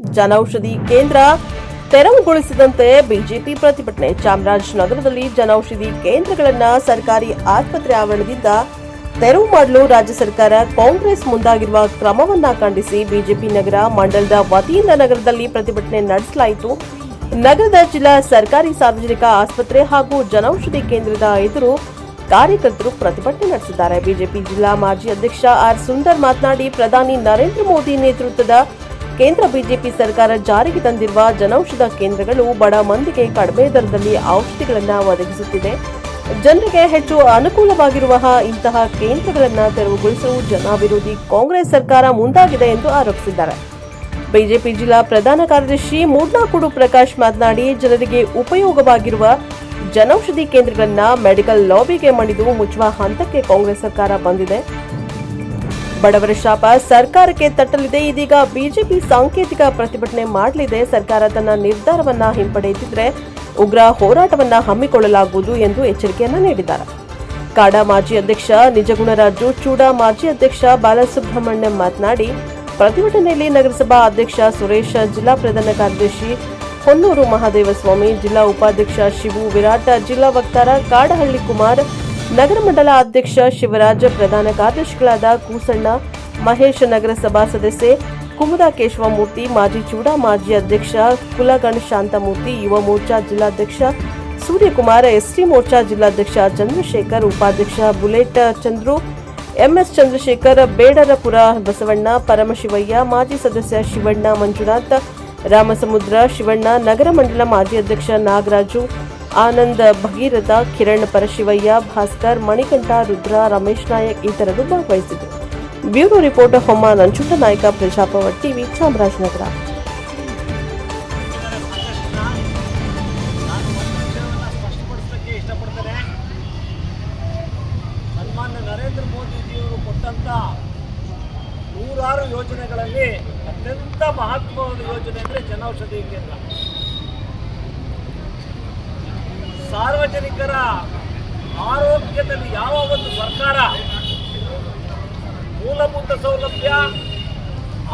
ಜನೌಷಧಿ ಕೇಂದ್ರ ತೆರವುಗೊಳಿಸಿದಂತೆ ಬಿಜೆಪಿ ಪ್ರತಿಭಟನೆ. ಚಾಮರಾಜನಗರದಲ್ಲಿ ಜನೌಷಧಿ ಕೇಂದ್ರಗಳನ್ನು ಸರ್ಕಾರಿ ಆಸ್ಪತ್ರೆ ಆವರಣದಿಂದ ತೆರವು ಮಾಡಲು ರಾಜ್ಯ ಸರ್ಕಾರ ಕಾಂಗ್ರೆಸ್ ಮುಂದಾಗಿರುವ ಕ್ರಮವನ್ನ ಖಂಡಿಸಿ ಬಿಜೆಪಿ ನಗರ ಮಂಡಲದ ವತಿಯಿಂದ ನಗರದಲ್ಲಿ ಪ್ರತಿಭಟನೆ ನಡೆಸಲಾಯಿತು. ನಗರದ ಜಿಲ್ಲಾ ಸರ್ಕಾರಿ ಸಾರ್ವಜನಿಕ ಆಸ್ಪತ್ರೆ ಹಾಗೂ ಜನೌಷಧಿ ಕೇಂದ್ರದ ಎದುರು ಕಾರ್ಯಕರ್ತರು ಪ್ರತಿಭಟನೆ ನಡೆಸಿದ್ದಾರೆ. ಬಿಜೆಪಿ ಜಿಲ್ಲಾ ಮಾಜಿ ಅಧ್ಯಕ್ಷ ಆರ್ ಸುಂದರ್ ಮಾತನಾಡಿ, ಪ್ರಧಾನಿ ನರೇಂದ್ರ ಮೋದಿ ನೇತೃತ್ವದ ಕೇಂದ್ರ ಬಿಜೆಪಿ ಸರ್ಕಾರ ಜಾರಿಗೆ ತಂದಿರುವ ಜನೌಷಧ ಕೇಂದ್ರಗಳು ಬಡ ಮಂದಿಗೆ ಕಡಿಮೆ ದರದಲ್ಲಿ ಔಷಧಿಗಳನ್ನು ಒದಗಿಸುತ್ತಿದೆ. ಜನರಿಗೆ ಹೆಚ್ಚು ಅನುಕೂಲವಾಗಿರುವ ಇಂತಹ ಕೇಂದ್ರಗಳನ್ನು ತೆರವುಗೊಳಿಸಲು ಜನ ವಿರೋಧಿ ಕಾಂಗ್ರೆಸ್ ಸರ್ಕಾರ ಮುಂದಾಗಿದೆ ಎಂದು ಆರೋಪಿಸಿದ್ದಾರೆ. ಬಿಜೆಪಿ ಜಿಲ್ಲಾ ಪ್ರಧಾನ ಕಾರ್ಯದರ್ಶಿ ಮೂಡ್ನಾಕುಡು ಪ್ರಕಾಶ್ ಮಾತನಾಡಿ, ಜನರಿಗೆ ಉಪಯೋಗವಾಗಿರುವ ಜನೌಷಧಿ ಕೇಂದ್ರಗಳನ್ನು ಮೆಡಿಕಲ್ ಲಾಬಿಗೆ ಮಣಿದು ಮುಚ್ಚುವ ಹಂತಕ್ಕೆ ಕಾಂಗ್ರೆಸ್ ಸರ್ಕಾರ ಬಂದಿದೆ. ಬಡವರ ಶಾಪ ಸರ್ಕಾರಕ್ಕೆ ತಟ್ಟಲಿದೆ. ಇದೀಗ ಬಿಜೆಪಿ ಸಾಂಕೇತಿಕ ಪ್ರತಿಭಟನೆ ಮಾಡಲಿದೆ. ಸರ್ಕಾರ ತನ್ನ ನಿರ್ಧಾರವನ್ನ ಹಿಂಪಡೆದಿದ್ರೆ ಉಗ್ರ ಹೋರಾಟವನ್ನ ಹಮ್ಮಿಕೊಳ್ಳಲಾಗುವುದು ಎಂದು ಎಚ್ಚರಿಕೆಯನ್ನ ನೀಡಿದ್ದಾರೆ. ಕಾಡಾ ಮಾಜಿ ಅಧ್ಯಕ್ಷ ನಿಜಗುಣರಾಜು, ಚೂಡಾ ಮಾಜಿ ಅಧ್ಯಕ್ಷ ಬಾಲಸುಬ್ರಹ್ಮಣ್ಯಂ ಮಾತನಾಡಿ, ಪ್ರತಿಭಟನೆಯಲ್ಲಿ ನಗರಸಭಾ ಅಧ್ಯಕ್ಷ ಸುರೇಶ್, ಜಿಲ್ಲಾ ಪ್ರಧಾನ ಕಾರ್ಯದರ್ಶಿ ಹೊನ್ನೂರು ಮಹಾದೇವಸ್ವಾಮಿ, ಜಿಲ್ಲಾ ಉಪಾಧ್ಯಕ್ಷ ಶಿವು ವಿರಾಟ್, ಜಿಲ್ಲಾ ವಕ್ತಾರ ಕಾಡಹಳ್ಳಿ ಕುಮಾರ್, ನಗರ ಮಂಡಲ ಅಧ್ಯಕ್ಷ ಶಿವರಾಜ್, ಪ್ರಧಾನ ಕಾರ್ಯದರ್ಶಿಗಳಾದ ಕೂಸಣ್ಣ, ಮಹೇಶ್, ನಗರಸಭಾ ಸದಸ್ಯೆ ಕುಮುದಾ ಕೇಶವಮೂರ್ತಿ, ಮಾಜಿ ಚೂಡಾ ಮಾಜಿ ಅಧ್ಯಕ್ಷ ಕುಲಗಣ್ ಶಾಂತಮೂರ್ತಿ, ಯುವ ಮೋರ್ಚಾ ಜಿಲ್ಲಾಧ್ಯಕ್ಷ ಸೂರ್ಯಕುಮಾರ್, ಎಸ್ಟಿ ಮೋರ್ಚಾ ಜಿಲ್ಲಾಧ್ಯಕ್ಷ ಚಂದ್ರಶೇಖರ್, ಉಪಾಧ್ಯಕ್ಷ ಬುಲೆಟ್ ಚಂದ್ರು, ಎಂಎಸ್ ಚಂದ್ರಶೇಖರ್, ಬೇಡರಪುರ ಬಸವಣ್ಣ, ಪರಮಶಿವಯ್ಯ, ಮಾಜಿ ಸದಸ್ಯ ಶಿವಣ್ಣ, ಮಂಜುನಾಥ್, ರಾಮಸಮುದ್ರ ಶಿವಣ್ಣ, ನಗರ ಮಂಡಲ ಮಾಜಿ ಅಧ್ಯಕ್ಷ ನಾಗರಾಜು, ಆನಂದ್ ಭಗೀರಥ, ಕಿರಣ್, ಪರಶಿವಯ್ಯ, ಭಾಸ್ಕರ್, ಮಣಿಕಂಠ, ರುದ್ರ, ರಮೇಶ್ ನಾಯಕ್ ಇತರರು ಭಾಗವಹಿಸಿದರು. ಬ್ಯೂರೋ ರಿಪೋರ್ಟ್ ಹೊಮ್ಮ ನಂಜುಂಡ ನಾಯಕ, ಪ್ರಜಾಪವರ್ ಟಿವಿ, ಚಾಮರಾಜನಗರ. ಸನ್ಮಾನ್ಯ ನರೇಂದ್ರ ಮೋದಿಜಿಯವರು ಕೊಟ್ಟಂತ ನೂರಾರು ಯೋಜನೆಗಳಲ್ಲಿ ಅತ್ಯಂತ ಮಹತ್ವವಾದ ಯೋಜನೆ ಅಂದರೆ ಜನೌಷಧಿ ಕೇಂದ್ರ. ಸಾರ್ವಜನಿಕರ ಆರೋಗ್ಯದಲ್ಲಿ ಯಾವ ಒಂದು ಸರ್ಕಾರ ಮೂಲಭೂತ ಸೌಲಭ್ಯ,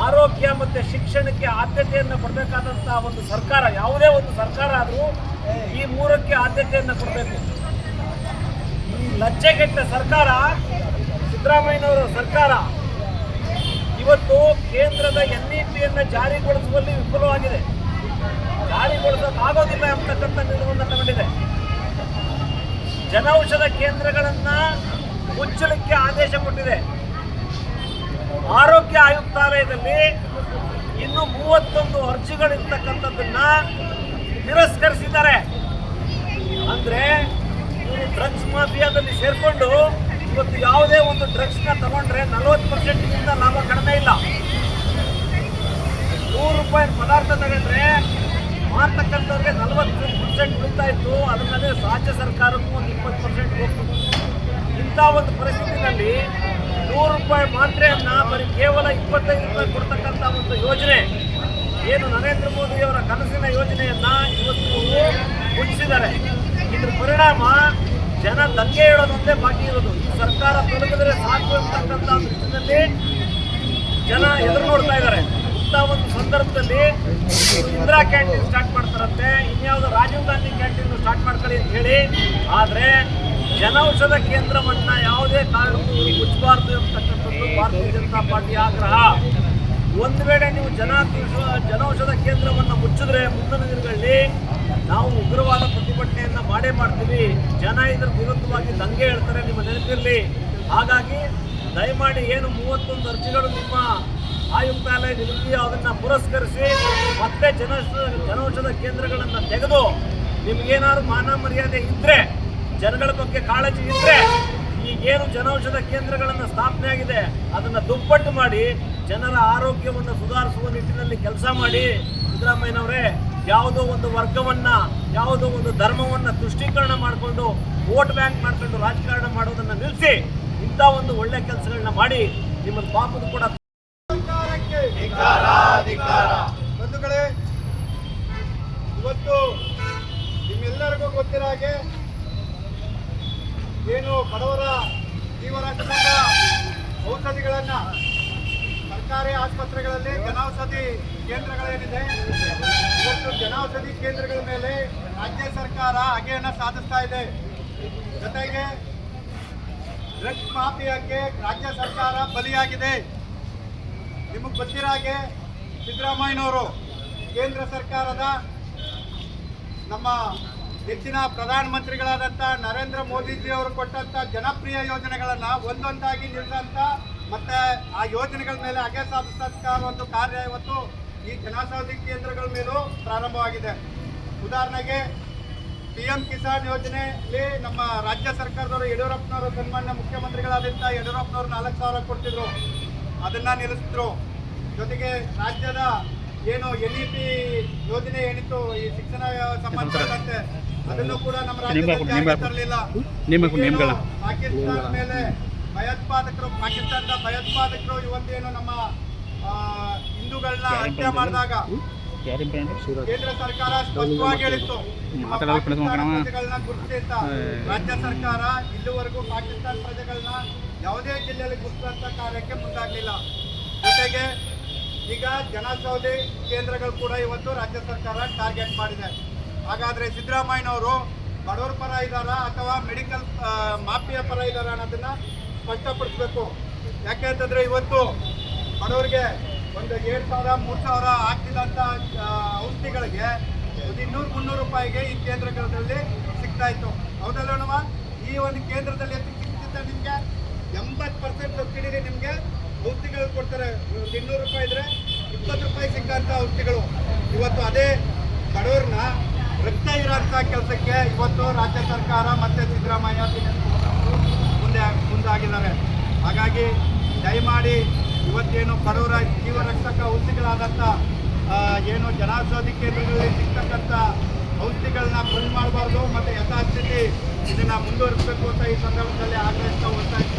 ಆರೋಗ್ಯ ಮತ್ತು ಶಿಕ್ಷಣಕ್ಕೆ ಆದ್ಯತೆಯನ್ನು ಕೊಡಬೇಕಾದಂತಹ ಒಂದು ಸರ್ಕಾರ, ಯಾವುದೇ ಒಂದು ಸರ್ಕಾರ ಆದರೂ ಈ ಮೂರಕ್ಕೆ ಆದ್ಯತೆಯನ್ನು ಕೊಡಬೇಕು. ಈ ಲಜ್ಜೆಗೆಟ್ಟ ಸರ್ಕಾರ, ಸಿದ್ದರಾಮಯ್ಯನವರ ಸರ್ಕಾರ ಇವತ್ತು ಕೇಂದ್ರದ NEP-ಯನ್ನು ಜಾರಿಗೊಳಿಸುವಲ್ಲಿ ವಿಫಲವಾಗಿದೆ. ಜಾರಿಗೊಳಿಸೋಕ್ಕಾಗೋದಿಲ್ಲ ಎಂಬತಕ್ಕಂಥ ನಿರ್ಣಯವನ್ನು ತಗೊಂಡಿದೆ. ಜನೌಷಧ ಕೇಂದ್ರಗಳನ್ನು ಮುಚ್ಚಲಿಕ್ಕೆ ಆದೇಶ ಕೊಟ್ಟಿದೆ. ಆರೋಗ್ಯ ಆಯುಕ್ತಾಲಯದಲ್ಲಿ ಇನ್ನು 31 ಅರ್ಜಿಗಳಿರ್ತಕ್ಕಂಥದ್ದನ್ನ ತಿರಸ್ಕರಿಸಿದ್ದಾರೆ. ಅಂದರೆ ಇವರು ಡ್ರಗ್ಸ್ ಮಾಫಿಯಾದಲ್ಲಿ ಸೇರಿಕೊಂಡು ಇವತ್ತು ಯಾವುದೇ ಒಂದು ಡ್ರಗ್ಸ್ನ ತಗೊಂಡ್ರೆ 40%ಗಿಂತ ಲಾಭ ಕಡಿಮೆ ಇಲ್ಲ. 100 ರೂಪಾಯಿ ಪದಾರ್ಥ ತಗೊಂಡ್ರೆ ಮಾರ್ತಕ್ಕಂಥವ್ರಿಗೆ 40% ಉಳಿತಾ ಇತ್ತು. ಅದನ್ನೇ ರಾಜ್ಯ ಸರ್ಕಾರಕ್ಕೂ ಒಂದು 20% ಹೋಗ್ತದೆ. ಇಂಥ ಒಂದು ಪರಿಸ್ಥಿತಿನಲ್ಲಿ 100 ರೂಪಾಯಿ ಮಾತ್ರೆಯನ್ನು ಬರೀ ಕೇವಲ 25 ರೂಪಾಯಿ ಕೊಡ್ತಕ್ಕಂಥ ಒಂದು ಯೋಜನೆ ಏನು ನರೇಂದ್ರ ಮೋದಿಯವರ ಕನಸಿನ ಯೋಜನೆಯನ್ನು ಇವತ್ತು ಮುಗಿಸಿದ್ದಾರೆ. ಇದ್ರ ಪರಿಣಾಮ ಜನ ದಂಗೆ ಹೇಳೋದೊಂದೇ ಬಾಕಿ ಇರೋದು. ಈ ಸರ್ಕಾರ ತೊಲಗಿದ್ರೆ ಸಾಕು ಅಂತಕ್ಕಂಥ ದೃಷ್ಟಿಯಲ್ಲಿ ಜನ ಎದುರು ನೋಡ್ತಾ ಇದ್ದಾರೆ. ಇಂಥ ಒಂದು ಸಂದರ್ಭದಲ್ಲಿ ಇಂದಿರಾ ಕ್ಯಾಂಟೀನ್ ಸ್ಟಾರ್ಟ್ ಮಾಡ್ತಾರಂತೆ, ಇನ್ಯಾವುದೋ ರಾಜೀವ್ ಗಾಂಧಿ ಕ್ಯಾಂಟೀನ್ ಸ್ಟಾರ್ಟ್ ಮಾಡ್ಕೊಳ್ಳಿ ಅಂತ ಹೇಳಿ. ಆದರೆ ಜನೌಷಧ ಕೇಂದ್ರವನ್ನು ಯಾವುದೇ ಕಾರಣಕ್ಕೂ ಮುಚ್ಚಬಾರ್ದು ಎಂಬತಕ್ಕಂಥದ್ದು ಭಾರತೀಯ ಜನತಾ ಪಾರ್ಟಿಯ ಆಗ್ರಹ. ಒಂದು ವೇಳೆ ನೀವು ಜನೌಷಧ ಕೇಂದ್ರವನ್ನು ಮುಚ್ಚಿದ್ರೆ ಮುಂದಿನ ದಿನಗಳಲ್ಲಿ ನಾವು ಉಗ್ರವಾದ ಪ್ರತಿಭಟನೆಯನ್ನು ಮಾಡೇ ಮಾಡ್ತೀವಿ. ಜನ ಇದರ ವಿರುದ್ಧವಾಗಿ ದಂಗೆ ಹೇಳ್ತಾರೆ, ನಿಮ್ಮ ನೆನಪಿರಲಿ. ಹಾಗಾಗಿ ದಯಮಾಡಿ ಏನು 31 ಅರ್ಜಿಗಳು ನಿಮ್ಮ ಆಯುಕ್ತಾಲಯದಲ್ಲಿದೆಯೋ ಅದನ್ನು ಪುರಸ್ಕರಿಸಿ ಮತ್ತೆ ಜನೌಷಧ ಕೇಂದ್ರಗಳನ್ನು ತೆಗೆದು ನಿಮಗೇನಾದ್ರು ಮಾನ ಮರ್ಯಾದೆ ಇದ್ದರೆ, ಜನಗಳ ಬಗ್ಗೆ ಕಾಳಜಿ ಇದ್ದರೆ, ಈಗೇನು ಜನೌಷಧ ಕೇಂದ್ರಗಳನ್ನು ಸ್ಥಾಪನೆ ಆಗಿದೆ ಅದನ್ನು ದುಪ್ಪಟ್ಟು ಮಾಡಿ ಜನರ ಆರೋಗ್ಯವನ್ನು ಸುಧಾರಿಸುವ ನಿಟ್ಟಿನಲ್ಲಿ ಕೆಲಸ ಮಾಡಿ. ಸಿದ್ದರಾಮಯ್ಯನವರೇ, ಯಾವುದೋ ಒಂದು ವರ್ಗವನ್ನು, ಯಾವುದೋ ಒಂದು ಧರ್ಮವನ್ನು ತುಷ್ಟೀಕರಣ ಮಾಡಿಕೊಂಡು ವೋಟ್ ಬ್ಯಾಂಕ್ ಮಾಡಿಕೊಂಡು ರಾಜಕಾರಣ ಮಾಡೋದನ್ನು ನಿಲ್ಲಿಸಿ ಇಂಥ ಒಂದು ಒಳ್ಳೆ ಕೆಲಸಗಳನ್ನ ಮಾಡಿ. ನಿಮ್ಮದು ಪಾಪದ ಕೂಡ ಬಂಧುಗಳೇ, ಇವತ್ತು ನಿಮ್ಮೆಲ್ಲರಿಗೂ ಗೊತ್ತಿರೋ ಹಾಗೆ ಏನು ಬಡವರ ಜೀವರಾಶಿಯಿಂದ ಔಷಧಿಗಳನ್ನು ಸರ್ಕಾರಿ ಆಸ್ಪತ್ರೆಗಳಲ್ಲಿ ಜನೌಷಧಿ ಕೇಂದ್ರಗಳೇನಿದೆ, ಇವತ್ತು ಜನೌಷಧಿ ಕೇಂದ್ರಗಳ ಮೇಲೆ ರಾಜ್ಯ ಸರ್ಕಾರ ಹಗೆಯನ್ನು ಸಾಧಿಸ್ತಾ ಇದೆ. ಜೊತೆಗೆ ಡ್ರಗ್ಸ್ ಮಾಫಿಯಾಕ್ಕೆ ರಾಜ್ಯ ಸರ್ಕಾರ ಬಲಿಯಾಗಿದೆ. ನಿಮಗೆ ಗೊತ್ತಿರೋ ಹಾಗೆ ಸಿದ್ದರಾಮಯ್ಯನವರು ಕೇಂದ್ರ ಸರ್ಕಾರದ ನಮ್ಮ ಹೆಚ್ಚಿನ ಪ್ರಧಾನಮಂತ್ರಿಗಳಾದಂಥ ನರೇಂದ್ರ ಮೋದಿಜಿ ಅವರು ಕೊಟ್ಟಂಥ ಜನಪ್ರಿಯ ಯೋಜನೆಗಳನ್ನು ಒಂದೊಂದಾಗಿ ನಿಲ್ಲಿಸಂತ ಮತ್ತು ಆ ಯೋಜನೆಗಳ ಮೇಲೆ ಹಗೆ ಸಾಧಿಸಂಥ ಒಂದು ಕಾರ್ಯ ಇವತ್ತು ಈ ಜನೌಷಧಿ ಕೇಂದ್ರಗಳ ಮೇಲೂ ಪ್ರಾರಂಭವಾಗಿದೆ. ಉದಾಹರಣೆಗೆ PM ಕಿಸಾನ್ ಯೋಜನೆಯಲ್ಲಿ ನಮ್ಮ ರಾಜ್ಯ ಸರ್ಕಾರದವರು ಯಡಿಯೂರಪ್ಪನವರು ಸನ್ಮಾನ್ಯ ಮುಖ್ಯಮಂತ್ರಿಗಳಾದಂಥ ಯಡಿಯೂರಪ್ಪನವರು 4,000 ಕೊಡ್ತಿದ್ರು, ಅದನ್ನು ನಿಲ್ಲಿಸಿದ್ರು. ಜೊತೆಗೆ ರಾಜ್ಯದ ಏನು NEP ಯೋಜನೆ ಏನಿತ್ತು ಈ ಶಿಕ್ಷಣ ಸಂಬಂಧಪಟ್ಟಂತೆ ಅದನ್ನು ಕೂಡ ನಮ್ಮ ರಾಜ್ಯದಲ್ಲಿ ತರಲಿಲ್ಲ. ಪಾಕಿಸ್ತಾನದ ಮೇಲೆ ಪಾಕಿಸ್ತಾನದ ಭಯೋತ್ಪಾದಕರು ಇವತ್ತೇನು ನಮ್ಮ ಹಿಂದೂಗಳನ್ನ ಹತ್ಯೆ ಮಾಡಿದಾಗ ಕೇಂದ್ರ ಸರ್ಕಾರ ಸ್ಪಷ್ಟವಾಗಿ ಹೇಳಿತ್ತು, ಪ್ರಜೆಗಳನ್ನ ಗುರುತಿಸಿ ಅಂತ. ರಾಜ್ಯ ಸರ್ಕಾರ ಇಲ್ಲಿವರೆಗೂ ಪಾಕಿಸ್ತಾನ ಪ್ರಜೆಗಳನ್ನ ಯಾವುದೇ ಜಿಲ್ಲೆಯಲ್ಲಿ ಗುರುತಿಸುವಂತ ಕಾರ್ಯಕ್ಕೆ ಮುಂದಾಗಲಿಲ್ಲ. ಜೊತೆಗೆ ಈಗ ಜನೌಷಧಿ ಕೇಂದ್ರಗಳು ಕೂಡ ಇವತ್ತು ರಾಜ್ಯ ಸರ್ಕಾರ ಟಾರ್ಗೆಟ್ ಮಾಡಿದೆ. ಹಾಗಾದರೆ ಸಿದ್ದರಾಮಯ್ಯನವರು ಬಡವರ ಪರ ಇದ್ದಾರಾ ಅಥವಾ ಮೆಡಿಕಲ್ ಮಾಫಿಯಾ ಪರ ಇದ್ದಾರಾ ಅನ್ನೋದನ್ನು ಸ್ಪಷ್ಟಪಡಿಸಬೇಕು. ಯಾಕೆಂತಂದರೆ ಇವತ್ತು ಬಡವರಿಗೆ ಒಂದು 2,000-3,000 ಆಗ್ತಿದ್ದಂಥ ಔಷಧಿಗಳಿಗೆ 200-300 ರೂಪಾಯಿಗೆ ಈ ಕೇಂದ್ರಗಳಲ್ಲಿ ಸಿಗ್ತಾ ಇತ್ತು. ಹೌದಲ್ಲವ? ಈ ಒಂದು ಕೇಂದ್ರದಲ್ಲಿ ಎಷ್ಟು ಸಿಗ್ತಿದ್ದ ನಿಮಗೆ 80% ಸಬ್ಸಿಡಿ ನಿಮಗೆ ಔಷಧಿಗಳು ಕೊಡ್ತಾರೆ. 200 ರೂಪಾಯಿ ಇದ್ದರೆ 20 ರೂಪಾಯಿ ಸಿಕ್ಕಂಥ ಔಷಧಿಗಳು ಇವತ್ತು ಅದೇ ಬಡವ್ರನ್ನ ರಕ್ತ ಇರೋಂಥ ಕೆಲಸಕ್ಕೆ ಇವತ್ತು ರಾಜ್ಯ ಸರ್ಕಾರ ಮತ್ತು ಸಿದ್ದರಾಮಯ್ಯ ಮುಂದಾಗಿದ್ದಾರೆ. ಹಾಗಾಗಿ ದಯಮಾಡಿ ಇವತ್ತೇನು ಬಡವರ ಜೀವರಕ್ಷಕ ಔಷಧಿಗಳಾದಂಥ ಏನು ಜನೌಷಧಿ ಕೇಂದ್ರಗಳಲ್ಲಿ ಸಿಗ್ತಕ್ಕಂಥ ಔಷಧಿಗಳನ್ನ ಬಂದ್ ಮಾಡಬಾರ್ದು ಮತ್ತು ಯಥಾಸ್ಥಿತಿ ಇದನ್ನು ಮುಂದುವರಿಸಬೇಕು ಅಂತ ಈ ಸಂದರ್ಭದಲ್ಲಿ ಆಗ್ರಹಿಸ್ತಾ ಹೋಗ್ತಾ ಇದ್ದೀನಿ.